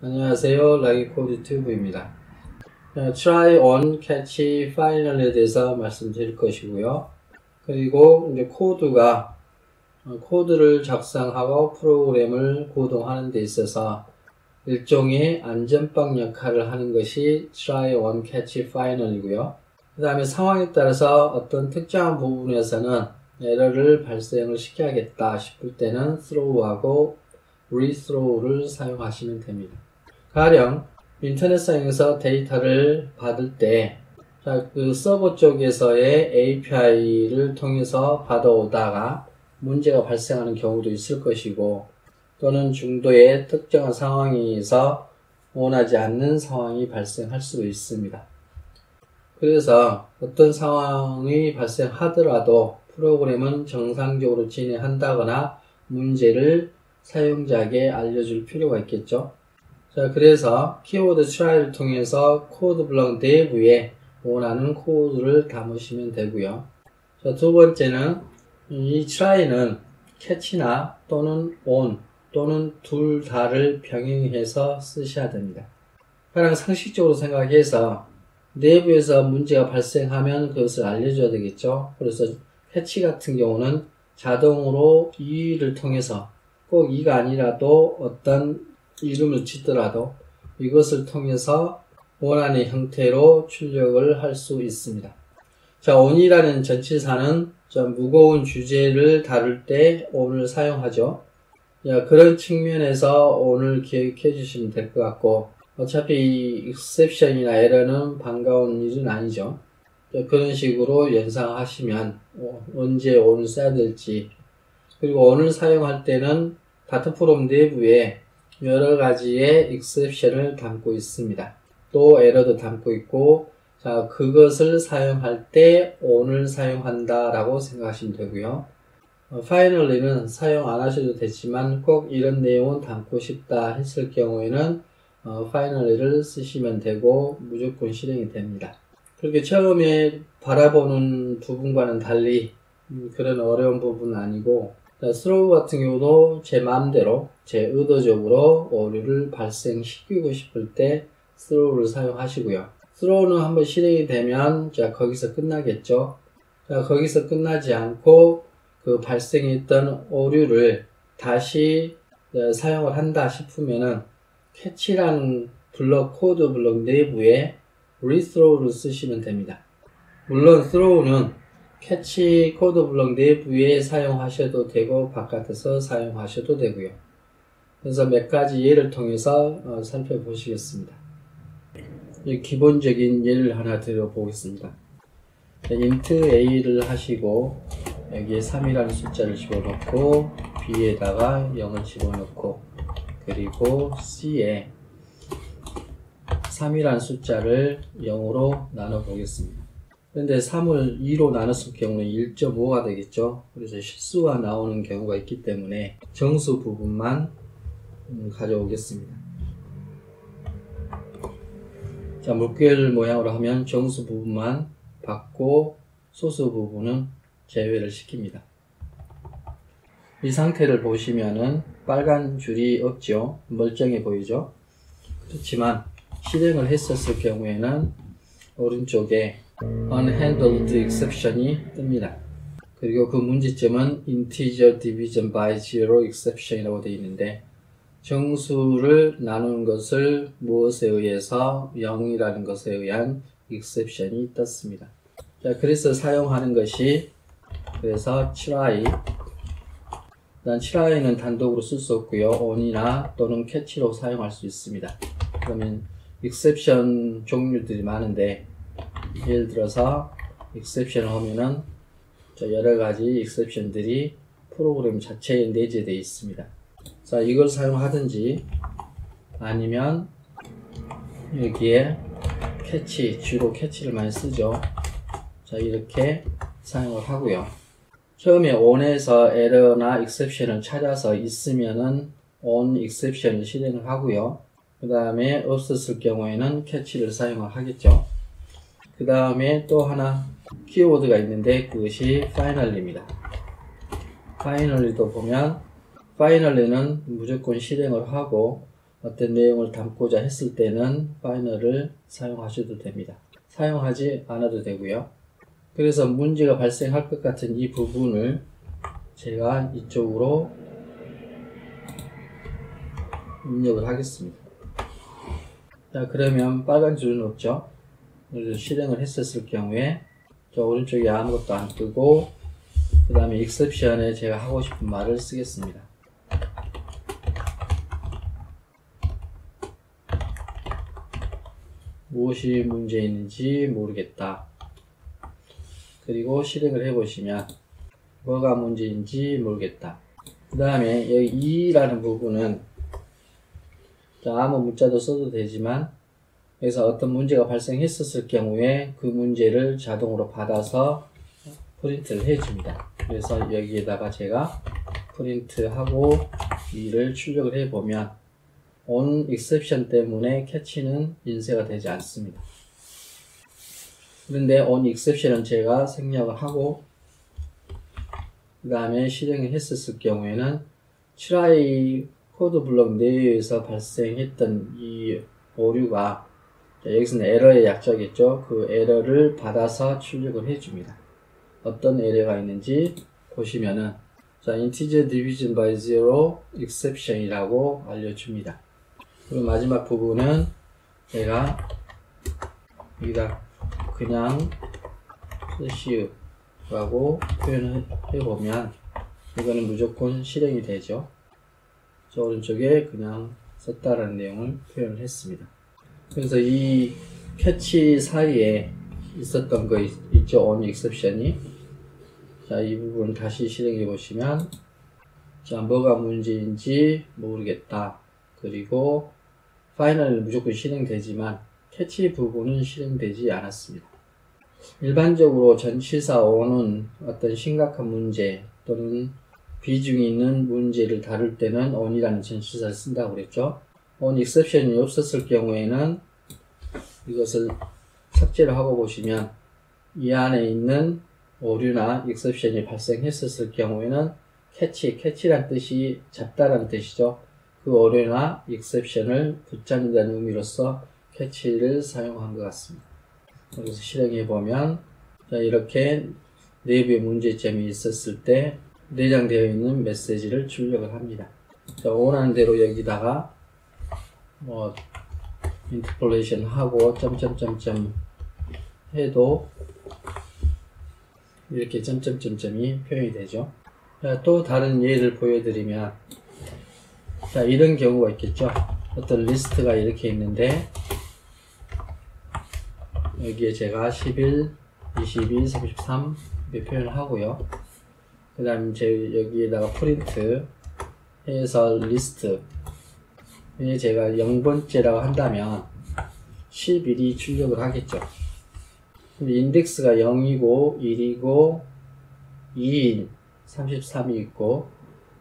안녕하세요. 락이코드 튜브입니다. try, on, catch, final에 대해서 말씀드릴 것이고요. 그리고 이제 코드를 작성하고 프로그램을 구동하는 데 있어서 일종의 안전빵 역할을 하는 것이 try, on, catch, final이고요. 그 다음에 상황에 따라서 어떤 특정한 부분에서는 에러를 발생을 시켜야겠다 싶을 때는 throw하고 rethrow를 사용하시면 됩니다. 가령 인터넷상에서 데이터를 받을 때 그 서버 쪽에서의 API를 통해서 받아오다가 문제가 발생하는 경우도 있을 것이고, 또는 중도의 특정한 상황에서 원하지 않는 상황이 발생할 수도 있습니다. 그래서 어떤 상황이 발생하더라도 프로그램은 정상적으로 진행한다거나 문제를 사용자에게 알려줄 필요가 있겠죠. 자, 그래서 키워드 try를 통해서 코드 블록 내부에 원하는 코드를 담으시면 되고요. 자, 두 번째는 이 try는 catch나 또는 on 또는 둘 다를 병행해서 쓰셔야 됩니다. 가장 상식적으로 생각해서 내부에서 문제가 발생하면 그것을 알려줘야 되겠죠. 그래서 catch 같은 경우는 자동으로 이를 통해서 꼭 이가 아니라도 어떤 이름을 짓더라도 이것을 통해서 원하는 형태로 출력을 할 수 있습니다. 자, on이라는 전치사는 좀 무거운 주제를 다룰 때 on을 사용하죠. 야, 그런 측면에서 on을 기억해 주시면 될 것 같고, 어차피 이 exception이나 error는 반가운 일은 아니죠. 자, 그런 식으로 연상하시면 언제 on을 써야 될지, 그리고 on을 사용할 때는 같은 프로그램 내부에 여러 가지의 exception을 담고 있습니다. 또 에러도 담고 있고, 자, 그것을 사용할 때 on을 사용한다 라고 생각하시면 되고요. finally는 사용 안 하셔도 되지만 꼭 이런 내용은 담고 싶다 했을 경우에는 finally를 쓰시면 되고 무조건 실행이 됩니다. 그렇게 처음에 바라보는 부분과는 달리 그런 어려운 부분은 아니고, throw 같은 경우도 제 마음대로, 제 의도적으로 오류를 발생시키고 싶을 때 throw를 사용하시고요. throw는 한번 실행이 되면 자, 거기서 끝나겠죠. 자, 거기서 끝나지 않고 그 발생했던 오류를 다시 사용을 한다 싶으면은 catch라는 코드 블록 내부에 rethrow를 쓰시면 됩니다. 물론 throw는 캐치 코드 블록 내부에 사용하셔도 되고 바깥에서 사용하셔도 되고요. 그래서 몇 가지 예를 통해서 살펴보시겠습니다. 기본적인 예를 하나 들어보겠습니다. int a를 하시고 여기에 3이라는 숫자를 집어넣고 b에다가 0을 집어넣고 그리고 c에 3이라는 숫자를 0으로 나눠 보겠습니다. 그런데 3을 2로 나눴을 경우는 1.5가 되겠죠. 그래서 실수가 나오는 경우가 있기 때문에 정수 부분만 가져오겠습니다. 자, 물결 모양으로 하면 정수 부분만 받고 소수 부분은 제외를 시킵니다. 이 상태를 보시면은 빨간 줄이 없죠. 멀쩡해 보이죠. 그렇지만 실행을 했었을 경우에는 오른쪽에 unhandled exception이 뜹니다. 그리고 그 문제점은 integer division by zero exception이라고 되어 있는데, 정수를 나누는 것을 무엇에 의해서 0이라는 것에 의한 exception이 떴습니다. 자, 그래서 사용하는 것이, 그래서 try, 난 try는 단독으로 쓸 수 없고요. on이나 또는 catch로 사용할 수 있습니다. 그러면 exception 종류들이 많은데, 예를 들어서 exception 하면은 여러 가지 exception들이 프로그램 자체에 내재되어 있습니다. 자, 이걸 사용하든지 아니면 여기에 catch, 주로 catch를 많이 쓰죠. 자, 이렇게 사용을 하고요. 처음에 on에서 error나 exception을 찾아서 있으면은 on exception을 실행을 하고요. 그 다음에 없었을 경우에는 catch를 사용을 하겠죠. 그 다음에 또 하나 키워드가 있는데 그것이 finally입니다. finally도 보면 finally는 무조건 실행을 하고 어떤 내용을 담고자 했을 때는 파이널을 사용하셔도 됩니다. 사용하지 않아도 되고요. 그래서 문제가 발생할 것 같은 이 부분을 제가 이쪽으로 입력을 하겠습니다. 자, 그러면 빨간 줄은 없죠. 그래서 실행을 했었을 경우에 저 오른쪽에 아무것도 안 뜨고 그 다음에 exception에 제가 하고 싶은 말을 쓰겠습니다. 무엇이 문제 있는지 모르겠다. 그리고 실행을 해보시면 뭐가 문제인지 모르겠다. 그 다음에 여기 2라는 부분은 아무 문자도 써도 되지만 여기서 어떤 문제가 발생했었을 경우에 그 문제를 자동으로 받아서 프린트를 해줍니다. 그래서 여기에다가 제가 프린트하고 2를 출력을 해보면 on exception 때문에 캐치는 인쇄가 되지 않습니다. 그런데 on exception은 제가 생략을 하고 그 다음에 실행을 했었을 경우에는 try 코드 블록 내에서 발생했던 이 오류가 여기서는 에러의 약자겠죠. 그 에러를 받아서 출력을 해줍니다. 어떤 에러가 있는지 보시면은 자, integer division by zero exception이라고 알려줍니다. 그리고 마지막 부분은 제가 여기다 그냥 push라고 표현을 해보면 이거는 무조건 실행이 되죠. 저 오른쪽에 그냥 썼다라는 내용을 표현을 했습니다. 그래서 이 캐치 사이에 있었던 거 있죠. on exception이. 자, 이 부분 다시 실행해 보시면 자, 뭐가 문제인지 모르겠다. 그리고 파이널은 무조건 실행되지만 캐치 부분은 실행되지 않았습니다. 일반적으로 전치사 on은 어떤 심각한 문제 또는 비중이 있는 문제를 다룰 때는 on이라는 전치사를 쓴다고 그랬죠. on exception이 없었을 경우에는 이것을 삭제를 하고 보시면 이 안에 있는 오류나 exception이 발생했었을 경우에는 캐치란 뜻이 잡다라는 뜻이죠. 그 오류나 exception을 붙잡는다는 의미로서 캐치를 사용한 것 같습니다. 그래서 실행해 보면 자, 이렇게 내부에 문제점이 있었을 때 내장되어 있는 메시지를 출력을 합니다. 자, 원하는 대로 여기다가 인터폴레이션 하고 점점점점 해도 이렇게 점점점점이 표현이 되죠. 자, 또 다른 예를 보여드리면 자, 이런 경우가 있겠죠. 어떤 리스트가 이렇게 있는데 여기에 제가 11, 22, 33 이렇게 표현을 하고요. 그 다음 여기에다가 프린트 해서 리스트 제가 0번째라고 한다면 11이 출력을 하겠죠. 인덱스가 0이고 1이고 2인 33이 있고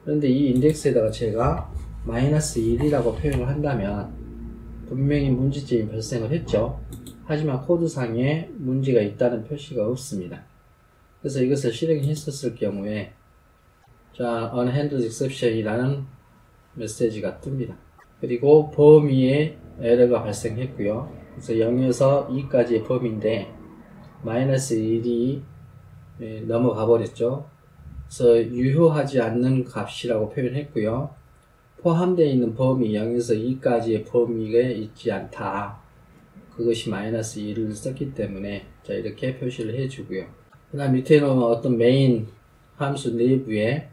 그런데 이 인덱스에다가 제가 마이너스 1이라고 표현을 한다면 분명히 문제점이 발생을 했죠. 하지만 코드상에 문제가 있다는 표시가 없습니다. 그래서 이것을 실행했었을 경우에 자, unhandled exception이라는 메시지가 뜹니다. 그리고 범위에 에러가 발생했고요. 그래서 0에서 2까지의 범위인데 마이너스 1이 넘어가 버렸죠. 그래서 유효하지 않는 값이라고 표현했고요. 포함되어 있는 범위 0에서 2까지의 범위가 있지 않다. 그것이 마이너스 1을 썼기 때문에 자, 이렇게 표시를 해주고요. 그 다음 밑에는 어떤 메인 함수 내부에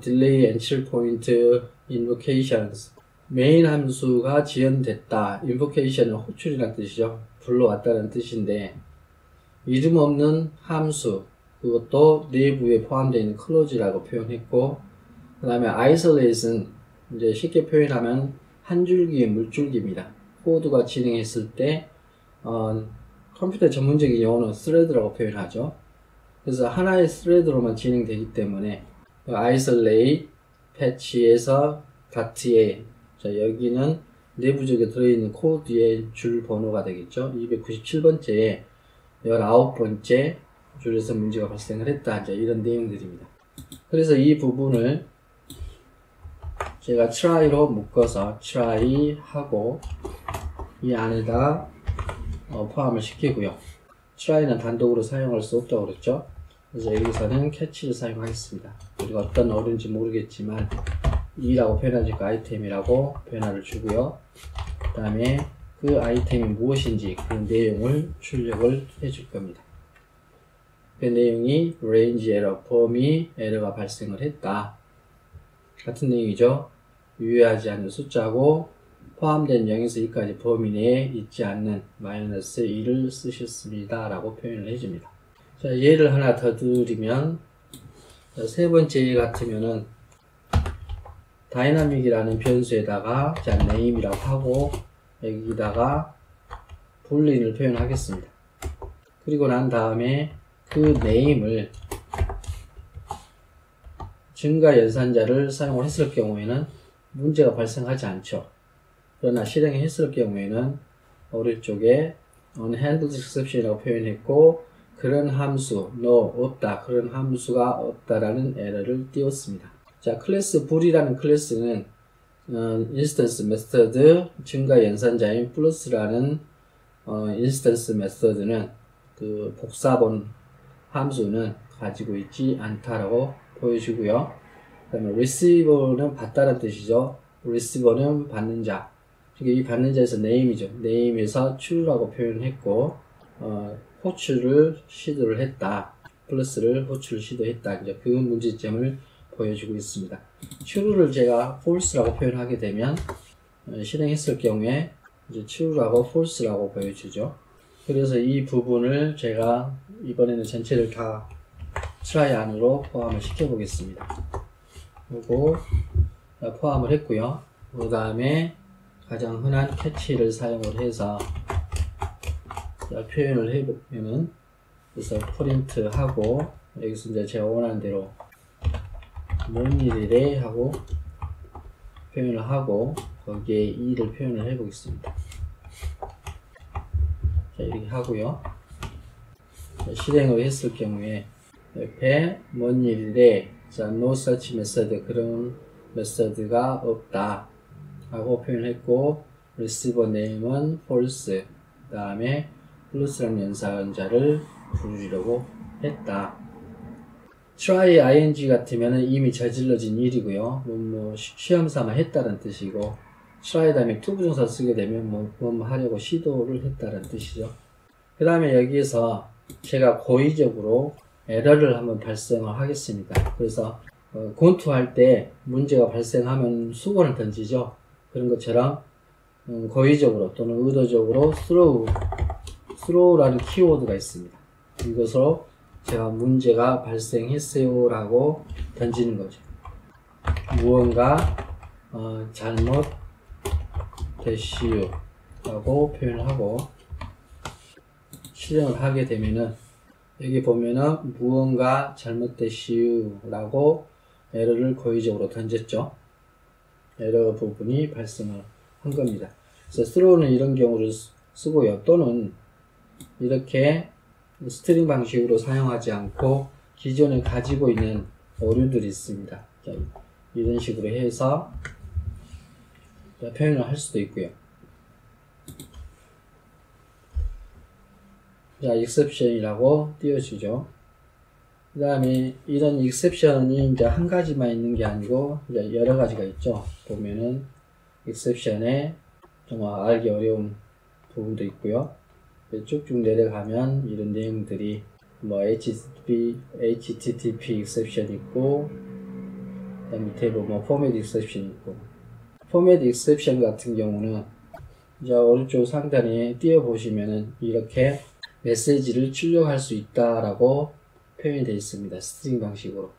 delay and chill point invocations 메인 함수가 지연됐다. invocation은 호출이라는 뜻이죠. 불러왔다는 뜻인데 이름 없는 함수 그것도 내부에 포함되어 있는 close라고 표현했고 그 다음에 isolate은 이제 쉽게 표현하면 한 줄기의 물줄기입니다. 코드가 진행했을 때 컴퓨터 전문적인 용어는 thread라고 표현하죠. 그래서 하나의 thread로만 진행되기 때문에 isolate patch에서 .a 자, 여기는 내부적에 들어있는 코드의 줄 번호가 되겠죠. 297번째에 19번째 줄에서 문제가 발생을 했다. 이제 이런 내용들입니다. 그래서 이 부분을 제가 try로 묶어서 try 하고 이 안에다가 포함을 시키고요. try는 단독으로 사용할 수 없다고 그랬죠. 그래서 여기서는 catch를 사용하겠습니다. 그리고 어떤 어른지 모르겠지만 이라고 표현하니까 아이템이라고 변화를 주고요. 그 다음에 그 아이템이 무엇인지 그 내용을 출력을 해줄 겁니다. 그 내용이 range error, 범위 에러가 발생을 했다. 같은 내용이죠. 유효하지 않은 숫자고 포함된 0에서 2까지 범위 내에 있지 않는 -1을 쓰셨습니다. 라고 표현을 해줍니다. 자, 예를 하나 더 드리면, 세 번째 예 같으면은, 다이나믹이라는 변수에다가, 자, name이라고 하고, 여기다가 불린을 표현하겠습니다. 그리고 난 다음에 그 name을 증가 연산자를 사용을 했을 경우에는 문제가 발생하지 않죠. 그러나 실행했을 경우에는 오른쪽에 unhandled exception이라고 표현했고 그런 함수, no, 없다, 그런 함수가 없다라는 에러를 띄웠습니다. 자, 클래스 불이라는 클래스는 instance method 증가 연산자인 플러스라는 instance method는 그 복사본 함수는 가지고 있지 않다라고 보여주고요. 그 다음에 receiver는 받다는 뜻이죠. receiver는 받는 자. 이 받는 자에서 name이죠. name에서 true라고 표현했고, 호출을 시도를 했다. 플러스를 호출을 시도했다. 이제 그 문제점을 보여주고 있습니다. true를 제가 false라고 표현하게 되면, 실행했을 경우에 이제 true라고 false라고 보여주죠. 그래서 이 부분을 제가 이번에는 전체를 다 try 안으로 포함을 시켜 보겠습니다. 그리고 포함을 했고요. 그 다음에 가장 흔한 catch를 사용을 해서 표현을 해보면은 그래서 프린트 하고 여기서 이제 제가 원하는 대로 뭔 일이래 하고 표현을 하고 거기에 이를 표현을 해 보겠습니다. 자, 이렇게 하고요. 자, 실행을 했을 경우에 옆에 뭔 일이래, 자, no such method, 그런 메서드가 없다 하고 표현했고, receiver name은 false, 그 다음에 플러스라는 연산자를 부르려고 했다. try ing 같으면 이미 저질러진 일이고요. 시험 삼아 했다는 뜻이고, try 다음에 to 부정사 쓰게 되면 뭐 하려고 시도를 했다는 뜻이죠. 그 다음에 여기에서 제가 고의적으로 에러를 한번 발생을 하겠습니다. 그래서 권투할 때 문제가 발생하면 수건을 던지죠. 그런 것처럼 고의적으로 또는 의도적으로 throw라는 키워드가 있습니다. 이것으로 제가 문제가 발생했어요 라고 던지는 거죠. 무언가 잘못됐시요 라고 표현을 하고 실행을 하게 되면은 여기 보면은 무언가 잘못됐시요 라고 에러를 고의적으로 던졌죠. 에러 부분이 발생을 한 겁니다. 그래서 throw는 이런 경우를 쓰고요. 또는 이렇게 스트링 방식으로 사용하지 않고 기존에 가지고 있는 오류들이 있습니다. 자, 이런 식으로 해서 표현을 할 수도 있고요. 자, exception이라고 띄워주죠. 그 다음에 이런 exception이 이제 한 가지만 있는 게 아니고 이제 여러 가지가 있죠. 보면은 exception에 정말 알기 어려운 부분도 있고요. 쭉쭉 내려가면 이런 내용들이 뭐 HTTP exception 있고, 그 밑에 보면 format exception 있고, format exception 같은 경우는 이제 오른쪽 상단에 띄워 보시면은 이렇게 메시지를 출력할 수 있다라고 표현이 되어 있습니다. 스트링 방식으로.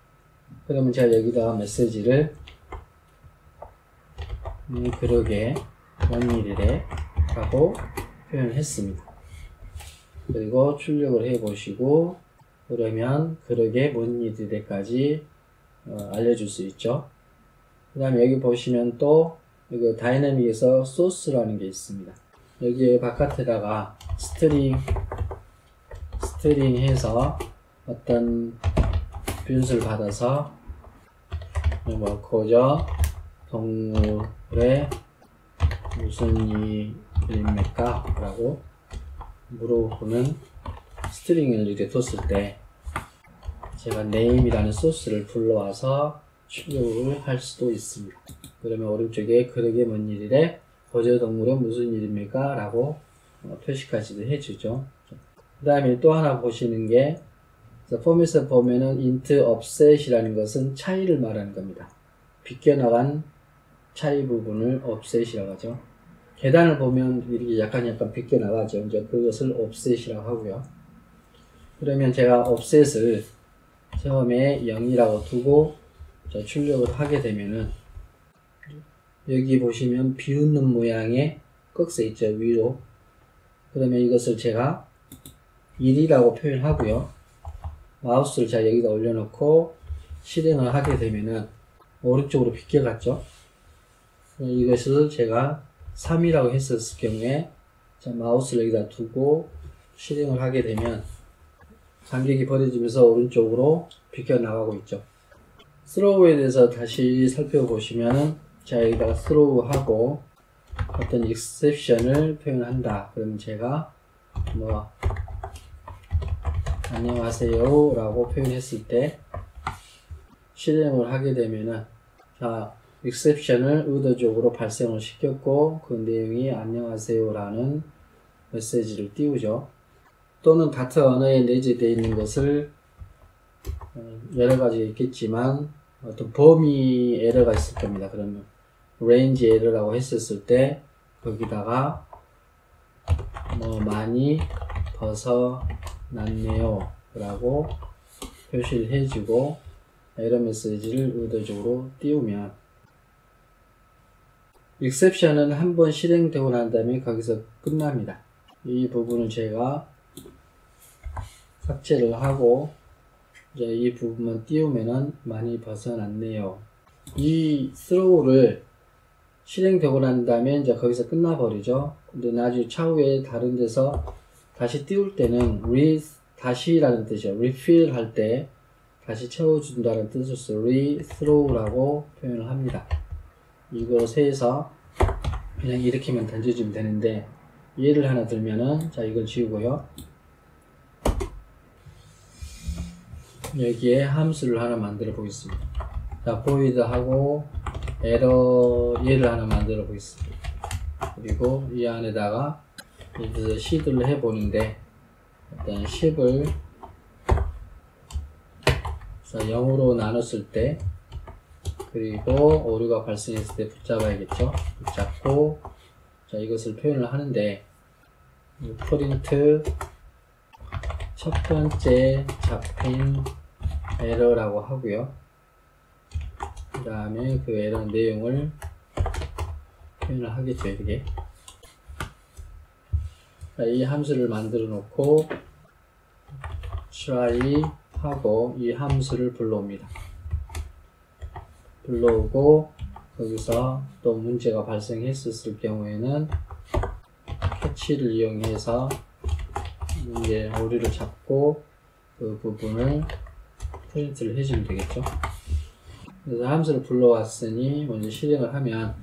그러면 제가 여기다가 메시지를 그러게 뭔 일이래 라고 표현을 했습니다. 그리고 출력을 해 보시고 그러면 그러게 뭔 일이래까지 알려줄 수 있죠. 그 다음에 여기 보시면 또 이거 다이내믹에서 소스라는 게 있습니다. 여기에 바깥에다가 스트링 해서 어떤 변수를 받아서 뭐 거저 동물에 무슨 일입니까? 라고 물어보는 스트링을 이렇게 뒀을 때 제가 name이라는 소스를 불러와서 출력을 할 수도 있습니다. 그러면 오른쪽에 그러게 뭔 일이래? 거저 동물은 무슨 일입니까? 라고 표시까지도 해주죠. 그 다음에 또 하나 보시는 게 포맷에 보면은 int offset이라는 것은 차이를 말하는 겁니다. 비껴나간 차이 부분을 offset이라고 하죠. 계단을 보면 이렇게 약간 비껴나가죠. 이제 그것을 offset이라고 하고요. 그러면 제가 offset을 처음에 0이라고 두고 출력을 하게 되면은 여기 보시면 비웃는 모양의 꺽쇠 있죠, 위로. 그러면 이것을 제가 1이라고 표현하고요. 마우스를 제가 여기다 올려놓고 실행을 하게 되면은 오른쪽으로 비껴갔죠. 이것을 제가 3이라고 했었을 경우에 마우스를 여기다 두고 실행을 하게 되면 간격이 벌어지면서 오른쪽으로 비껴나가고 있죠. throw에 대해서 다시 살펴보시면은 자, 여기다가 throw하고 어떤 exception을 표현한다. 그러면 제가 뭐 안녕하세요 라고 표현했을 때 실행을 하게 되면은 자, exception을 의도적으로 발생을 시켰고 그 내용이 안녕하세요 라는 메시지를 띄우죠. 또는 같은 언어에 내재되어 있는 것을 여러 가지 있겠지만 어떤 범위 에러가 있을 겁니다. 그러면 range 에러라고 했었을 때 거기다가 뭐 많이 벗어났네요 라고 표시를 해주고 에러 메시지를 의도적으로 띄우면 exception은 한번 실행되고 난 다음에 거기서 끝납니다. 이 부분은 제가 삭제를 하고 이제 이 부분만 띄우면은 많이 벗어났네요. 이 throw를 실행되고 난 다음에 이제 거기서 끝나버리죠. 근데 나중에 차후에 다른 데서 다시 띄울 때는 다시라는 뜻이에요. refill 할 때 다시 채워준다는 뜻으로서 rethrow라고 표현을 합니다. 이것에서 그냥 이렇게만 던져주면 되는데 예를 하나 들면은 자 이걸 지우고요. 여기에 함수를 하나 만들어 보겠습니다. 자, void 하고 에러 예를 하나 만들어 보겠습니다. 그리고 이 안에다가 여기서 시도를 해 보는데 일단 10을 0으로 나눴을 때 그리고 오류가 발생했을 때 붙잡아야겠죠. 붙잡고 자 이것을 표현을 하는데 프린트 첫 번째 잡힌 에러라고 하고요. 그 다음에 그 에러 내용을 표현을 하겠죠. 이게 자, 이 함수를 만들어 놓고 try 하고 이 함수를 불러옵니다. 불러오고 거기서 또 문제가 발생했었을 경우에는 캐치를 이용해서 이제 오류를 잡고 그 부분을 프린트를 해주면 되겠죠. 그래서 함수를 불러왔으니 먼저 실행을 하면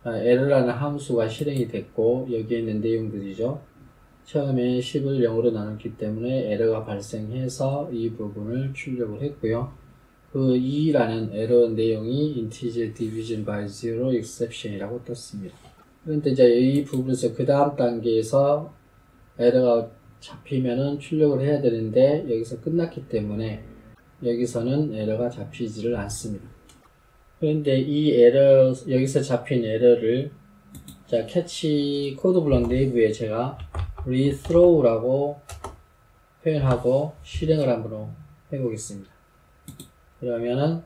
에러라는 함수가 실행이 됐고 여기에 있는 내용들이죠. 처음에 10을 0으로 나눴기 때문에 에러가 발생해서 이 부분을 출력을 했고요. 그 2라는 에러 내용이 integer division by zero exception이라고 떴습니다. 그런데 이제 이 부분에서 그 다음 단계에서 에러가 잡히면은 출력을 해야 되는데 여기서 끝났기 때문에 여기서는 에러가 잡히지를 않습니다. 그런데 이 에러 여기서 잡힌 에러를 자 캐치 코드 블록 내부에 제가 rethrow라고 표현하고 실행을 한번 해보겠습니다. 그러면은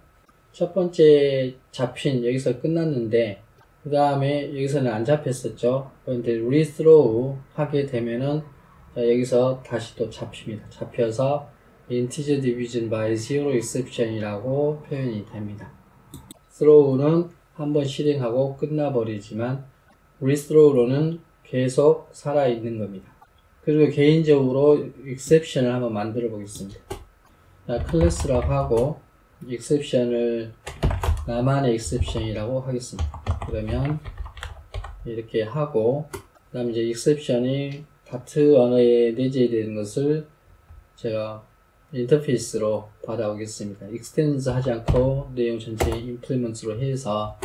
첫 번째 잡힌 여기서 끝났는데 그 다음에 여기서는 안 잡혔었죠. 그런데 rethrow 하게 되면은 자, 여기서 다시 또 잡힙니다. 잡혀서 integer division by zero exception이라고 표현이 됩니다. throw는 한번 실행하고 끝나버리지만 rethrow로는 계속 살아있는 겁니다. 그리고 개인적으로 exception을 한번 만들어 보겠습니다. 자, 클래스라고 하고 exception을 나만의 exception이라고 하겠습니다. 그러면 이렇게 하고, 그 다음에 이제 exception이 파트 언어에 내재해야 되는 것을 제가 인터페이스로 받아오겠습니다. extends 하지 않고 내용 전체 implements로 해서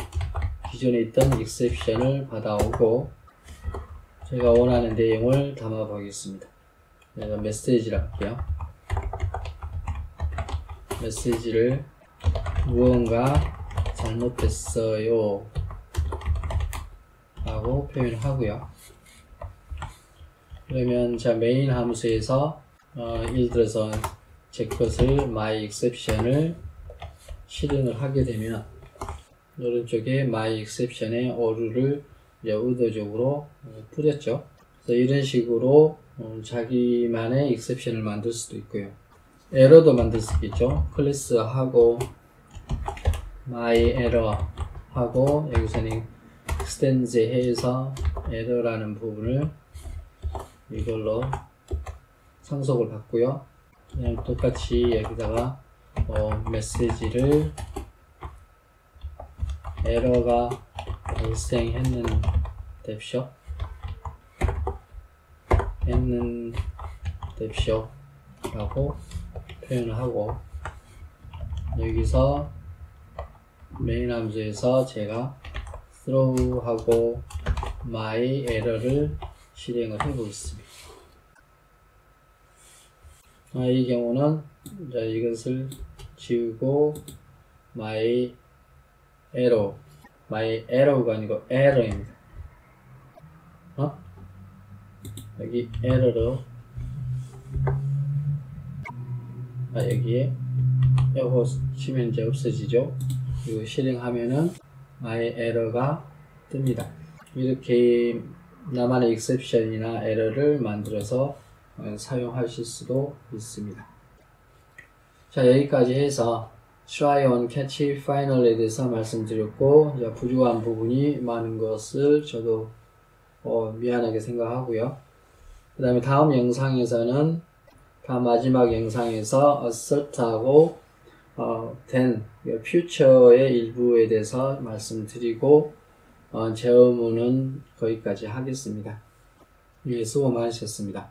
기존에 있던 exception을 받아오고 제가 원하는 내용을 담아 보겠습니다. 내가 메시지를 할게요. 메시지를 무언가 잘못됐어요 라고 표현하고요. 그러면 자 메인 함수에서 예를 들어서 제 것을 my exception을 실행을 하게 되면 오른쪽에 my exception의 어루를 의도적으로 뿌렸죠. 그래서 이런 식으로 자기만의 exception을 만들 수도 있고요. 에러도 만들 수 있겠죠. 클래스하고 my error 하고 여기서는 extends 해서 error라는 부분을 이걸로 상속을 받고요. 그냥 똑같이 여기다가 메시지를 에러가 발생했는데쇼 라고 표현을 하고 여기서 메인 함수에서 제가 throw하고 my error를 실행을 해보겠습니다. 이 경우는 이것을 지우고 my error가 아니고 error입니다. 여기 error로 여기에 에러 치면 이제 없어지죠. 이거 실행하면은 my error가 뜹니다. 이렇게 나만의 exception이나 error를 만들어서 사용하실 수도 있습니다. 자, 여기까지 해서 try on, catch, final에 대해서 말씀드렸고, 부족한 부분이 많은 것을 저도 미안하게 생각하고요. 그 다음에 다음 영상에서는 마지막 영상에서 assert하고 then, future의 일부에 대해서 말씀드리고 제 업무는 거기까지 하겠습니다. 예, 수고 많으셨습니다.